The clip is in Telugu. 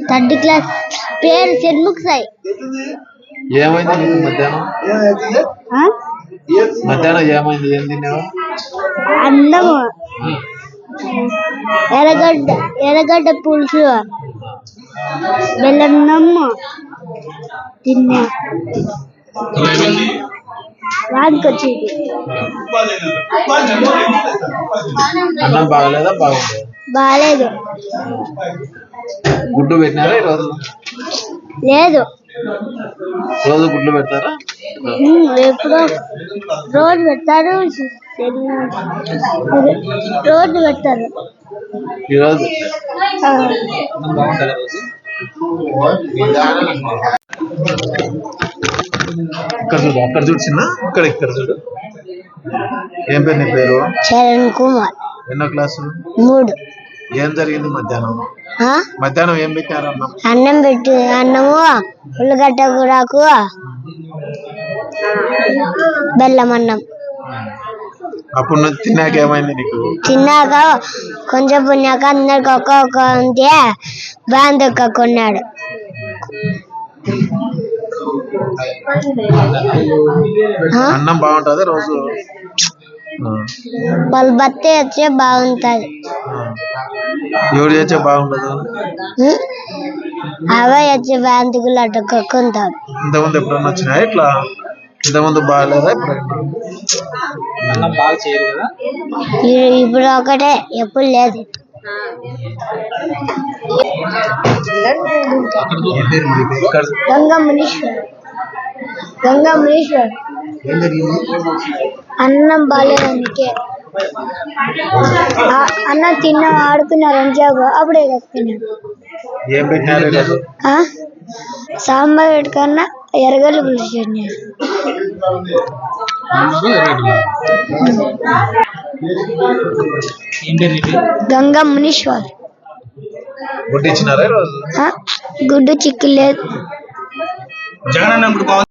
థర్డ్ క్లాస్ పేరు షణ్ముఖ్ సాయి. ఏమైంది నీకు మధ్యాహ్నం ఏమైంది? ఏం తిన్నావు? అన్నము, ఎర్రగడ్డ పులుసు, బెల్లన్నము తిన్నా. వాడికి వచ్చింది. అన్నం బాగలేదా? బాగాలేదు. గుడ్డు పెట్టినారా ఈరోజు? లేదు. రోజు గుడ్లు పెడతారా? ఎప్పుడో రోజు పెడతారు. రోజు పెడతారు. ఈరోజు ఇక్కడ చూడు, అక్కడ చూడు చిన్న, ఇక్కడ చూడు. ఏం పేరు నీ పేరు? చరణ్ కుమార్. ఎన్నో క్లాసు? 3. ఏం జరిగింది మధ్యాహ్నం ఏం పెట్టారు? అన్నం పెట్టి, అన్నము, ఉల్లిగడ్డ కూరకు, బెల్లం అన్నం. అప్పుడు నువ్వు తిన్నాక ఏమైంది నీకు? తిన్నాక కొంచెం పుణ్యాక అందరికి ఒక్క ఉంటే బాంధక్క కొన్నాడు. అన్నం బాగుంటది రోజు? వాళ్ళు బత్తే వచ్చే బాగుంటది. ఎవరు వచ్చే బాగుండదు? అవే వచ్చే బాంతికులు అట్ట కొక్కుంటారు. ఇంతకుముందు ఎప్పుడన్నా వచ్చినా ఇట్లా? ఇంతకుముందు బాగాలేదా? ఇప్పుడు ఒకటే, ఎప్పుడు లేదు. గంగా మునీశ్వర్. అన్నం బాగాలేదానికి అన్నం తిన్నా, ఆడుకున్నారు అంచాకు, అప్పుడే తిన్నాడు. ఏం పెట్టినారు? సాంబార్ పెట్టుకన్నా ఎర్రగడ్డ పులుసు చట్నీ. గంగా మునీశ్వర్. గుడ్డు ఇచ్చినారా? గుడ్డు చిక్కు లేదు.